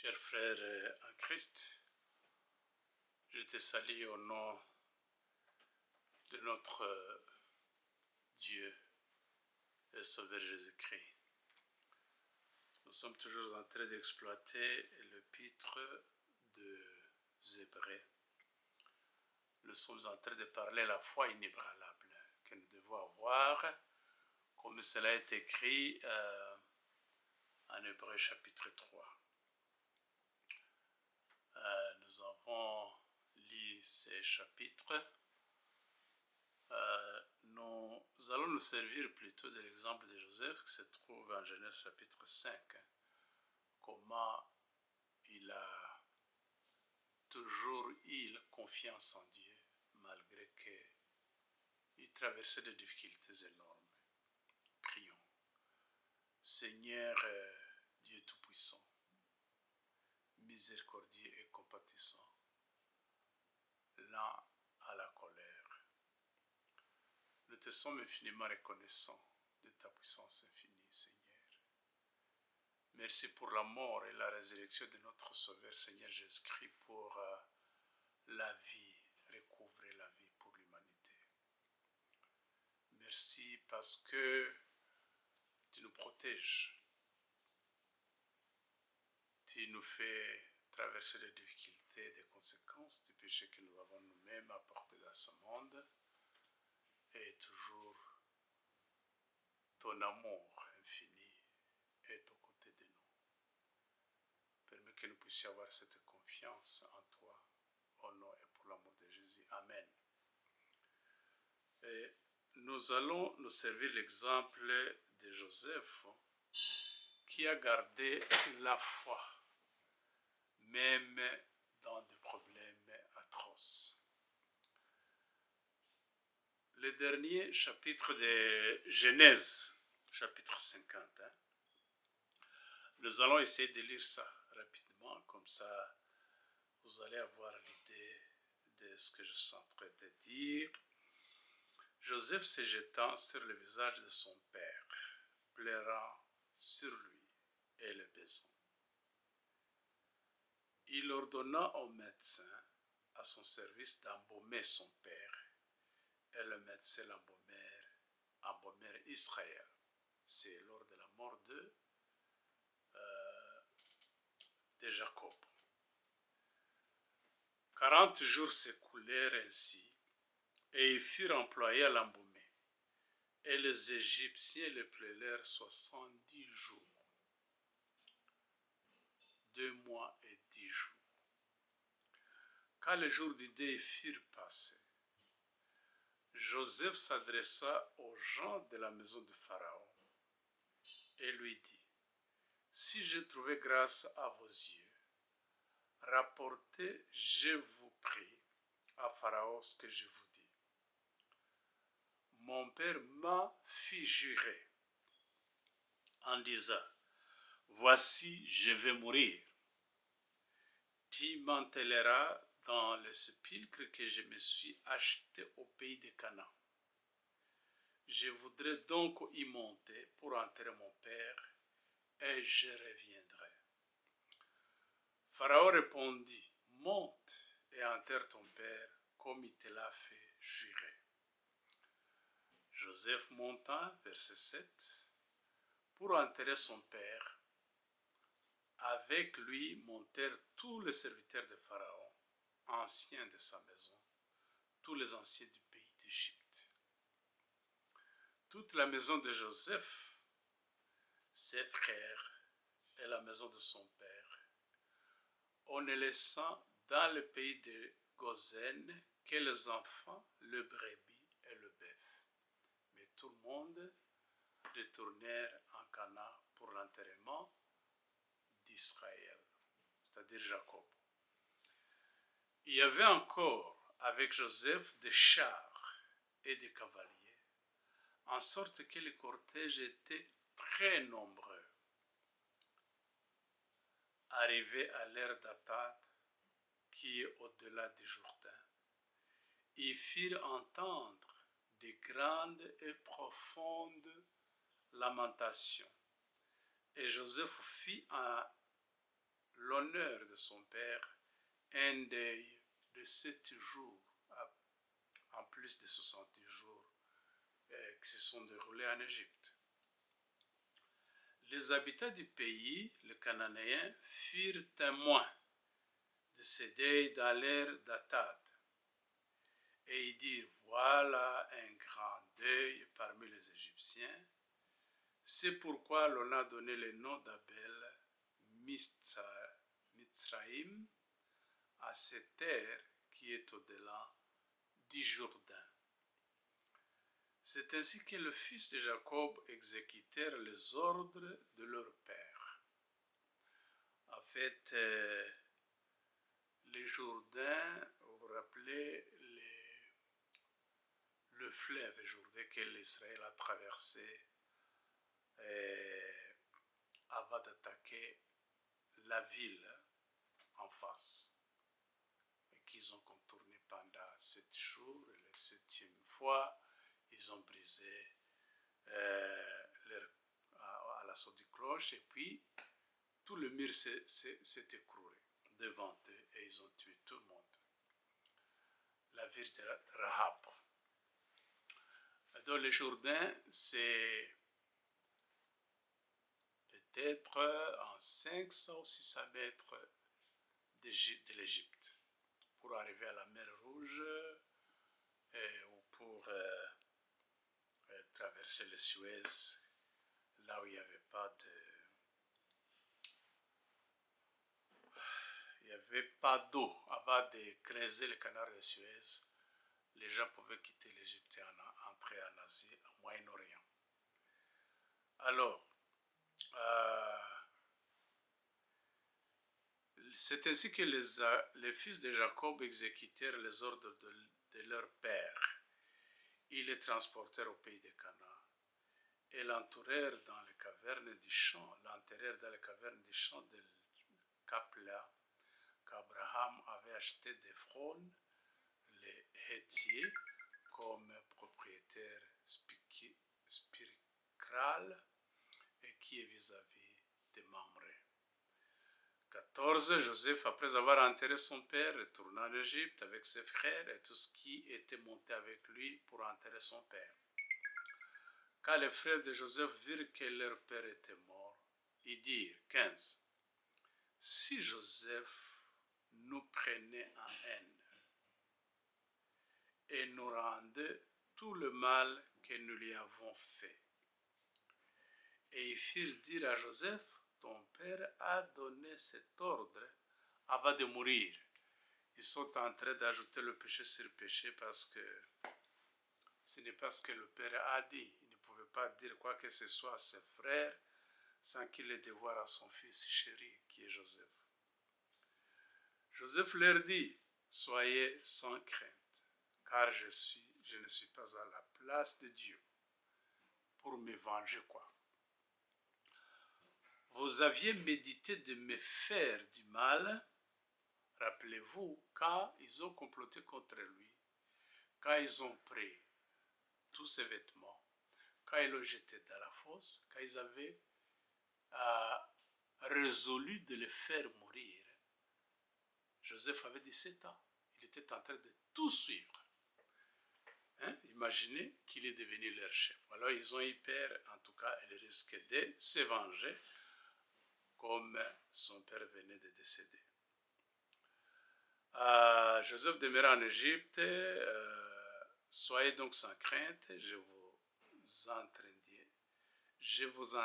Chers frères en Christ, je te salue au nom de notre Dieu et Sauveur Jésus-Christ. Nous sommes toujours en train d'exploiter l'épître des Hébreux. Nous sommes en train de parler de la foi inébranlable que nous devons avoir, comme cela est écrit en Hébreux chapitre 3. Nous avons lu ces chapitres. Nous allons nous servir plutôt de l'exemple de Joseph qui se trouve en Genèse chapitre 5. Comment il a toujours eu la confiance en Dieu malgré qu'il traversait des difficultés énormes. Prions. Seigneur Dieu Tout-Puissant, miséricordieux et compatissant, lent à la colère, nous te sommes infiniment reconnaissants de ta puissance infinie, Seigneur. Merci pour la mort et la résurrection de notre Sauveur, Seigneur Jésus-Christ, pour la vie, recouvrer la vie pour l'humanité. Merci parce que tu nous protèges. Tu nous fais traverser des difficultés, des conséquences du péché que nous avons nous-mêmes apporté dans ce monde. Et toujours ton amour infini est aux côtés de nous. Permets que nous puissions avoir cette confiance en toi, au nom et pour l'amour de Jésus. Amen. Et nous allons nous servir l'exemple de Joseph qui a gardé la foi, même dans des problèmes atroces. Le dernier chapitre de Genèse, chapitre 50, nous allons essayer de lire ça rapidement, comme ça vous allez avoir l'idée de ce que je suis en train de dire. Joseph se jetant sur le visage de son père, pleurant sur lui et le baisant. Il ordonna au médecin à son service d'embaumer son père, et le médecin embaumèrent Israël. C'est lors de la mort de Jacob. 40 jours s'écoulèrent ainsi, et ils furent employés à l'embaumer. Et les Égyptiens le pleurèrent 70 jours, 2 mois et 10 jours. Quand les jours du deuil furent passés, Joseph s'adressa aux gens de la maison de Pharaon et lui dit: si j'ai trouvé grâce à vos yeux, rapportez, je vous prie, à Pharaon ce que je vous dis. Mon père m'a fait jurer en disant: voici, je vais mourir. Tu m'enterreras dans le sépulcre que je me suis acheté au pays de Canaan. Je voudrais donc y monter pour enterrer mon père, et je reviendrai. Pharaon répondit: monte et enterre ton père comme il te l'a fait jurer. Joseph monta, verset 7, pour enterrer son père. Avec lui montèrent tous les serviteurs de Pharaon, anciens de sa maison, tous les anciens du pays d'Égypte. Toute la maison de Joseph, ses frères et la maison de son père, on ne laissant dans le pays de Gozen que les enfants, le brebis et le bœuf. Mais tout le monde retournèrent en Canaan pour l'enterrement d'Israël, c'est-à-dire Jacob. Il y avait encore avec Joseph des chars et des cavaliers, en sorte que le cortège était très nombreux. Arrivé à l'ère d'Atad, qui est au-delà du Jourdain, ils firent entendre de grandes et profondes lamentations. Et Joseph fit un long l'honneur de son père un deuil de 7 jours, en plus des 60 jours qui se sont déroulés en Égypte. Les habitants du pays, les Cananéens, furent témoins de ces deuils dans l'ère d'Atad. Et ils dirent, voilà un grand deuil parmi les Égyptiens. C'est pourquoi l'on a donné le nom d'Abel Mitzraïm à cette terre qui est au-delà du Jourdain. C'est ainsi que les fils de Jacob exécutèrent les ordres de leur père. En fait, les Jourdains, vous vous rappelez, le fleuve Jourdain que l'Israël a traversé avant d'attaquer la ville en face. Et qu'ils ont contourné pendant 7 jours. Et la 7e fois, ils ont brisé à la sortie du cloche. Et puis, tout le mur s'est écroulé devant eux. Et ils ont tué tout le monde. La ville de Rahab. Dans le Jourdain, c'est peut-être en 500 ou 600 mètres de l'Égypte pour arriver à la mer Rouge ou pour traverser le Suez, là où il n'y avait pas d'eau. Avant de creuser le canal de Suez, les gens pouvaient quitter l'Égypte et entrer en Asie, au Moyen-Orient. Alors, c'est ainsi que les fils de Jacob exécutèrent les ordres de leur père. Ils les transportèrent au pays de Canaan et l'entourèrent dans les cavernes du champ, de Capla, qu'Abraham avait acheté d'Ephron, les Hétiers, comme propriétaire spirituel et qui est vis-à-vis de Mamré. 14. Joseph, après avoir enterré son père, retourna en Égypte avec ses frères et tout ce qui était monté avec lui pour enterrer son père. Quand les frères de Joseph virent que leur père était mort, ils dirent, 15. Si Joseph nous prenait en haine et nous rendait tout le mal que nous lui avons fait. Et ils firent dire à Joseph, ton père a donné cet ordre avant de mourir. Ils sont en train d'ajouter le péché sur péché parce que ce n'est pas ce que le père a dit. Il ne pouvait pas dire quoi que ce soit à ses frères sans qu'il ait devoir à son fils chéri qui est Joseph. Joseph leur dit, soyez sans crainte, car je ne suis pas à la place de Dieu pour me venger quoi. Vous aviez médité de me faire du mal. Rappelez-vous, quand ils ont comploté contre lui, quand ils ont pris tous ses vêtements, quand ils l'ont jeté dans la fosse, quand ils avaient résolu de le faire mourir, Joseph avait 17 ans. Il était en train de tout suivre. Imaginez qu'il est devenu leur chef. Alors ils ont eu peur, en tout cas, il risquait de se venger comme son père venait de décéder. Joseph demeura en Égypte. Soyez donc sans crainte, je vous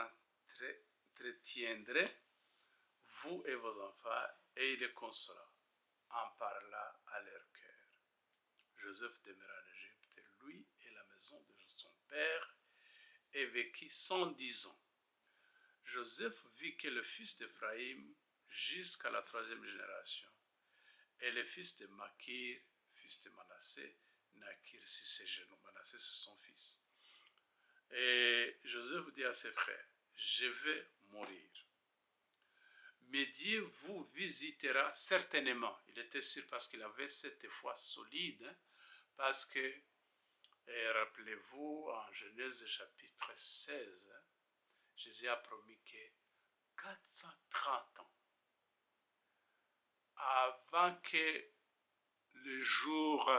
entretiendrai, vous et vos enfants, et il les consola en parla à leur cœur. Joseph demeura en Égypte, lui et la maison de son père, et vécut 110 ans. Joseph vit que le fils d'Éphraïm jusqu'à la 3e génération, et le fils de Makir, fils de Manassé, naquirent sur ses genoux. Manassé, c'est son fils. Et Joseph dit à ses frères, je vais mourir. Mais Dieu vous visitera certainement. Il était sûr parce qu'il avait cette foi solide, parce que, rappelez-vous, en Genèse chapitre 16, Jésus a promis que 430 ans, avant que le jour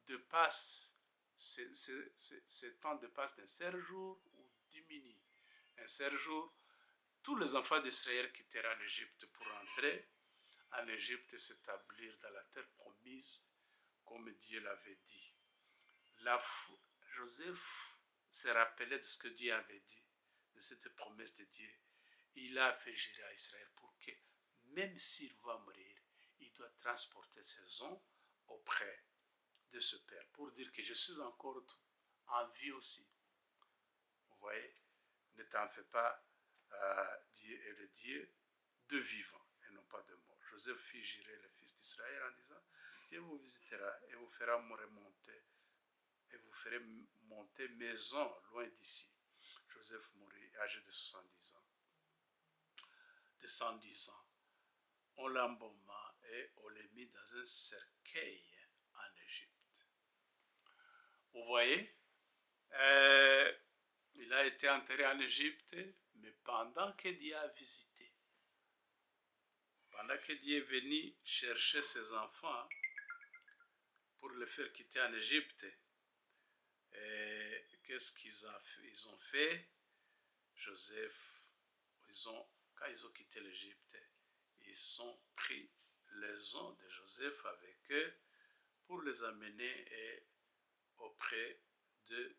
de Pâques, ce temps de Pâques d'un seul jour ou diminue un seul jour, tous les enfants d'Israël quittèrent l'Égypte pour entrer en Égypte et s'établir dans la terre promise comme Dieu l'avait dit. Joseph se rappelait de ce que Dieu avait dit, de cette promesse de Dieu. Il a fait jurer à Israël pour que, même s'il va mourir, il doit transporter ses os auprès de ce Père, pour dire que je suis encore en vie aussi. Vous voyez, ne t'en fais pas, Dieu est le Dieu de vivants et non pas de morts. Joseph fit jurer le fils d'Israël en disant, Dieu vous visitera et vous fera remonter, et vous ferez monter maison loin d'ici. Joseph mourut âgé de 70 ans. De 110 ans, on l'embauma et on l'a mis dans un cercueil en Égypte. Vous voyez, il a été enterré en Égypte, mais pendant que Dieu a visité, pendant que Dieu est venu chercher ses enfants pour les faire quitter en Égypte, qu'est-ce qu'ils ont fait? Joseph, quand ils ont quitté l'Égypte, ils ont pris les os de Joseph avec eux pour les amener auprès de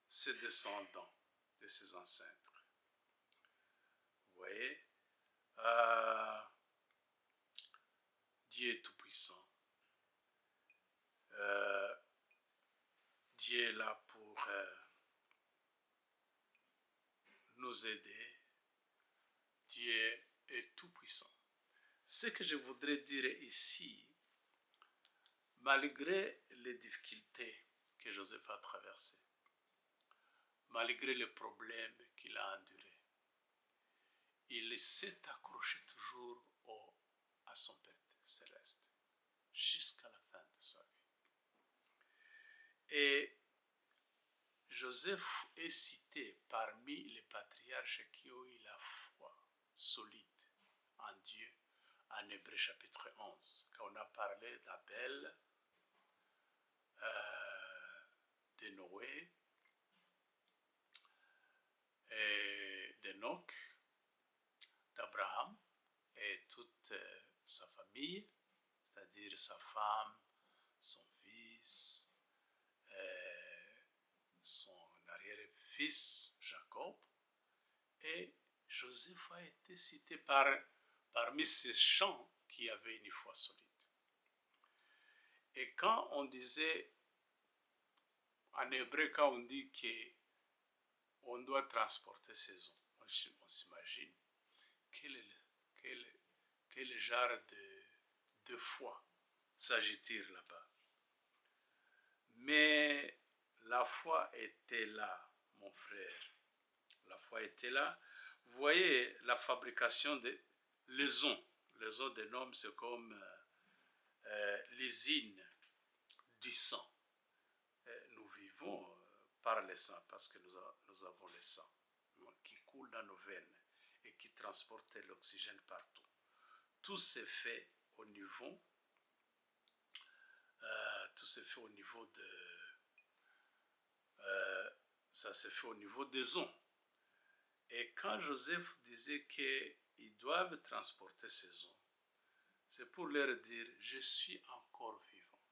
ses descendants, de ses ancêtres. Vous voyez, Dieu est tout-puissant. Dieu est là pour nous aider. Dieu est tout-puissant. Ce que je voudrais dire ici, malgré les difficultés que Joseph a traversées, malgré les problèmes qu'il a endurés, il s'est accroché toujours à son Père céleste, jusqu'à la fin de sa vie. Et Joseph est cité parmi les patriarches qui ont eu la foi solide en Dieu, en Hébreux chapitre 11, quand on a parlé d'Abel, de Noé, et d'Enoch, d'Abraham et toute sa famille, c'est-à-dire sa femme, son fils, son arrière-fils Jacob, et Joseph a été cité parmi ces gens qui avaient une foi solide. Et quand on disait, en hébreu, quand on dit qu'on doit transporter ses os, on s'imagine quel est le genre de foi s'agit-il là-bas. Mais la foi était là, mon frère. La foi était là. Vous voyez, la fabrication les os d'un homme, c'est comme l'usine du sang. Nous vivons par le sang, parce que nous avons le sang qui coule dans nos veines et qui transporte l'oxygène partout. Tout s'est fait au niveau ça s'est fait au niveau des os. Et quand Joseph disait qu'ils doivent transporter ces os, c'est pour leur dire, je suis encore vivant.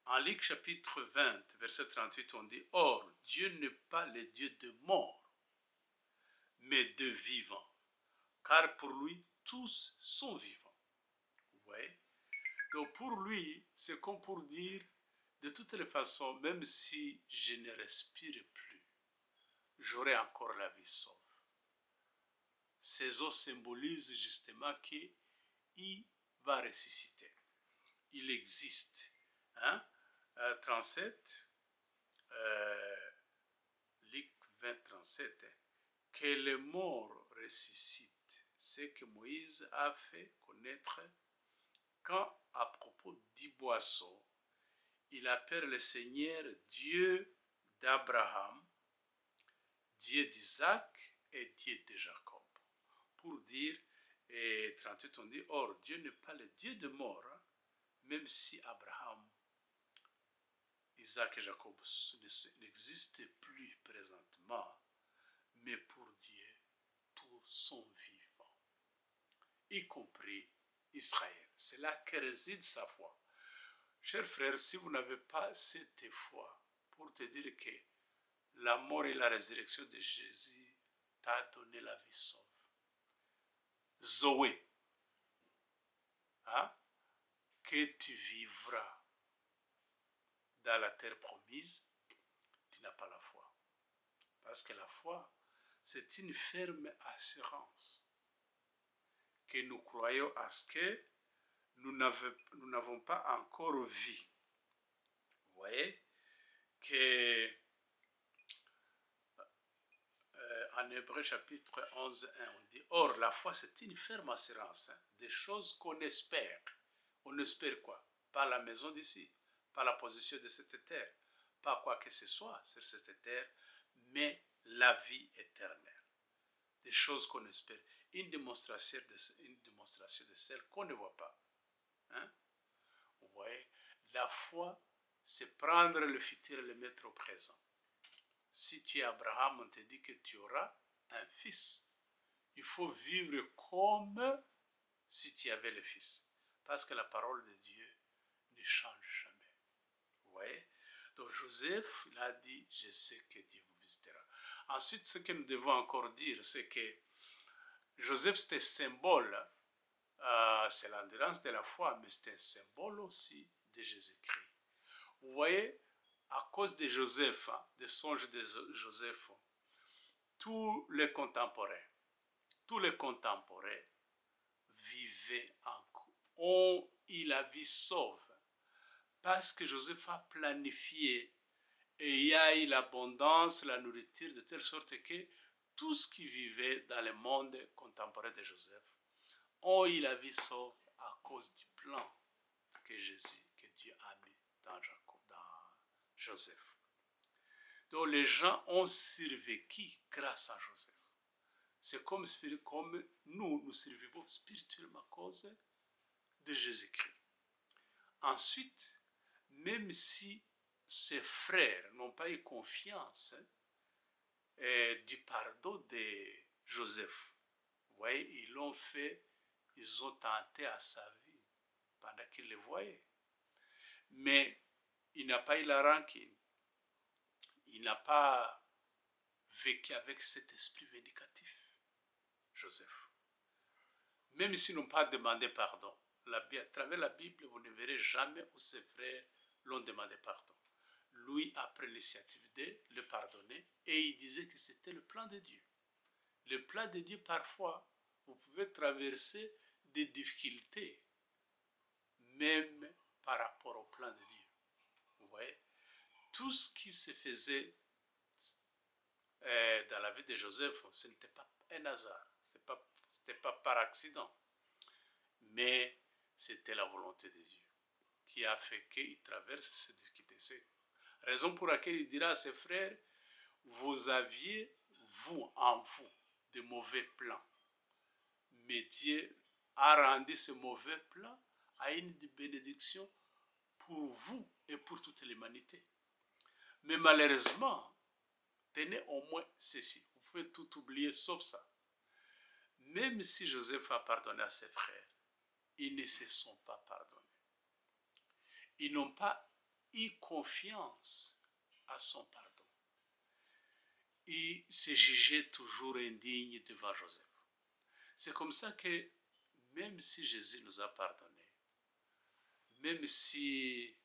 En Luc chapitre 20, verset 38, on dit, or, Dieu n'est pas le Dieu de mort, mais de vivants, car pour lui, tous sont vivants. Vous voyez? Donc pour lui, c'est comme pour dire, de toutes les façons, même si je ne respire plus, j'aurai encore la vie sauve. Ces os symbolisent justement qu'il va ressusciter. Il existe. 37, Luc 20, 37, que les morts ressuscitent. C'est que Moïse a fait connaître quand, à propos du boisseau, il appelle le Seigneur Dieu d'Abraham, Dieu d'Isaac et Dieu de Jacob, pour dire Et 38, on dit, or, Dieu n'est pas le Dieu de mort, hein, même si Abraham, Isaac et Jacob n'existent plus présentement, mais pour Dieu, tous sont vivants, y compris Israël. C'est là que réside sa foi. Chers frères, si vous n'avez pas cette foi pour te dire que la mort et la résurrection de Jésus t'a donné la vie sauve, Zoé, hein, que tu vivras dans la terre promise, tu n'as pas la foi. Parce que la foi, c'est une ferme assurance que nous croyons à ce que nous n'avons pas encore vu. Vous voyez que en Hébreu chapitre 11, 1, on dit, or la foi c'est une ferme assurance, hein, des choses qu'on espère. On espère quoi? Pas la maison d'ici, pas la position de cette terre, pas quoi que ce soit sur cette terre, mais la vie éternelle. Des choses qu'on espère. Une démonstration de celle qu'on ne voit pas. Hein? Vous voyez, la foi, c'est prendre le futur et le mettre au présent. Si tu es Abraham, on te dit que tu auras un fils. Il faut vivre comme si tu avais le fils. Parce que la parole de Dieu ne change jamais. Vous voyez? Donc Joseph, il a dit, je sais que Dieu vous visitera. Ensuite, ce que nous devons encore dire, c'est que Joseph, c'est un symbole. C'est l'endurance de la foi, mais c'est un symbole aussi de Jésus-Christ. Vous voyez, à cause de Joseph, hein, des songes de Joseph, tous les contemporains vivaient ont eu la vie sauve. Parce que Joseph a planifié et il y a eu l'abondance, la nourriture, de telle sorte que tout ce qui vivait dans le monde contemporain de Joseph ont eu la vie sauve à cause du plan que Dieu a mis dans Joseph. Donc les gens ont survécu grâce à Joseph. C'est comme nous survivons spirituellement à cause de Jésus-Christ. Ensuite, même si ses frères n'ont pas eu confiance du pardon de Joseph, vous voyez, ils ont tenté à sa vie pendant qu'ils le voyaient. Mais il n'a pas eu la rancune. Il n'a pas vécu avec cet esprit vindicatif, Joseph. Même s'ils n'ont pas demandé pardon, à travers la Bible, vous ne verrez jamais où ses frères l'ont demandé pardon. Lui a pris l'initiative de le pardonner et il disait que c'était le plan de Dieu. Le plan de Dieu, parfois, vous pouvez traverser des difficultés, même par rapport au plan de Dieu. Vous voyez, tout ce qui se faisait dans la vie de Joseph, ce n'était pas un hasard, ce n'était pas par accident, mais c'était la volonté de Dieu qui a fait qu'il traverse ces difficultés. C'est la raison pour laquelle il dira à ses frères, vous aviez, en vous, de mauvais plans, mais Dieu a rendu ce mauvais plan à une bénédiction pour vous et pour toute l'humanité. Mais malheureusement, tenez au moins ceci, vous pouvez tout oublier sauf ça. Même si Joseph a pardonné à ses frères, ils ne se sont pas pardonnés. Ils n'ont pas eu confiance à son pardon. Ils se jugeaient toujours indignes devant Joseph. C'est comme ça que même si Jésus nous a pardonné, même si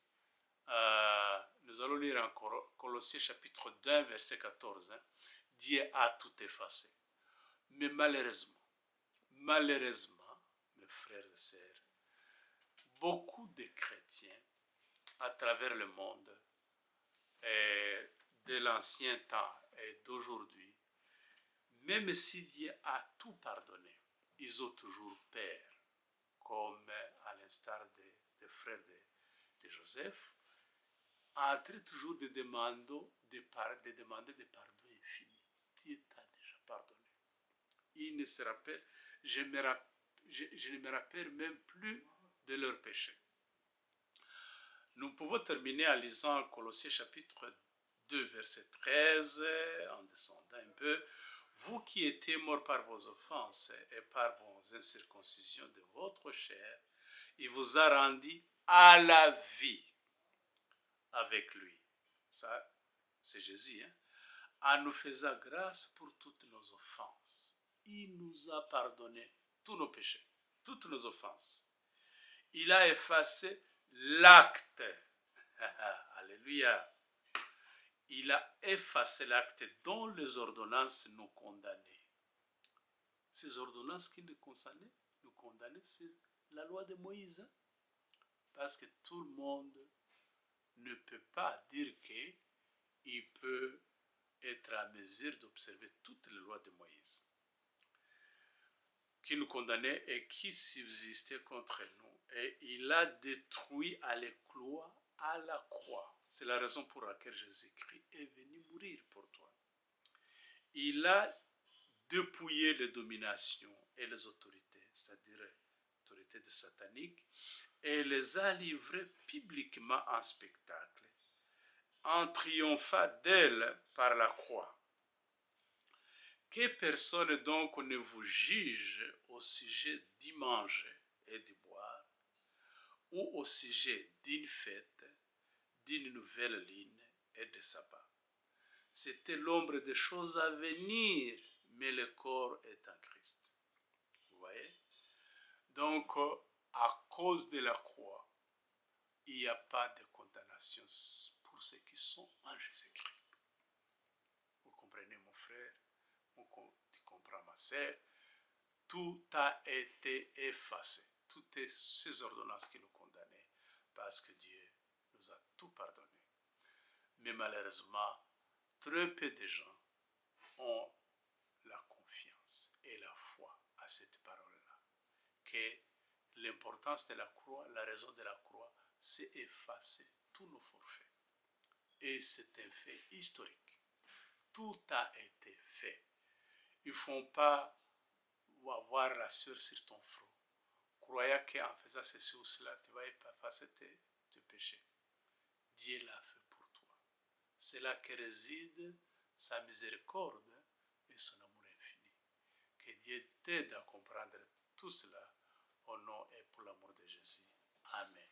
nous allons lire encore Colossiens chapitre 2 verset 14, hein, Dieu a tout effacé. Mais malheureusement, mes frères et sœurs, beaucoup de chrétiens à travers le monde, de l'ancien temps et d'aujourd'hui, même si Dieu a tout pardonné, ils ont toujours peur, comme à l'instar des frères de Joseph, en train toujours de demander des pardons infinis. Dieu t'a déjà pardonné. Il ne se rappelle, je me je ne me rappelle même plus de leurs péchés. Nous pouvons terminer en lisant Colossiens chapitre 2, verset 13, en descendant un peu. Vous qui étiez morts par vos offenses et par vos incirconcisions de votre chair, il vous a rendu à la vie avec lui. Ça, c'est Jésus, hein? En nous faisant grâce pour toutes nos offenses. Il nous a pardonné tous nos péchés, toutes nos offenses. Il a effacé l'acte. Alléluia. Il a effacé l'acte dont les ordonnances nous condamnaient. Ces ordonnances qui nous condamnaient, c'est la loi de Moïse. Parce que tout le monde ne peut pas dire qu'il peut être à mesure d'observer toutes les lois de Moïse, qui nous condamnait et qui subsistait contre nous. Et il a détruit à l'écloi, à la croix. C'est la raison pour laquelle Jésus-Christ est venu mourir pour toi. Il a dépouillé les dominations et les autorités, c'est-à-dire l'autorité satanique, et les a livrées publiquement en spectacle, en triomphant d'elle par la croix. Que personne donc ne vous juge au sujet d'y manger et d'y boire, ou au sujet d'une fête, d'une nouvelle ligne et de sabbat. C'était l'ombre des choses à venir, mais le corps est en Christ. Vous voyez? Donc, à cause de la croix, il n'y a pas de condamnation pour ceux qui sont en Jésus-Christ. Vous comprenez, mon frère? Tu comprends, ma sœur? Tout a été effacé. Toutes ces ordonnances qui nous condamnaient, parce que Dieu nous a tout pardonné. Mais malheureusement, très peu de gens ont la confiance et la foi à cette parole-là. Que l'importance de la croix, la raison de la croix, c'est effacer tous nos forfaits. Et c'est un fait historique. Tout a été fait. Il ne faut pas avoir la sueur sur ton front, croyant qu'en faisant ceci ou cela, tu vas effacer tes péchés. Dieu l'a fait pour toi. C'est là que réside sa miséricorde et son amour infini. Que Dieu t'aide à comprendre tout cela au nom et pour l'amour de Jésus. Amen.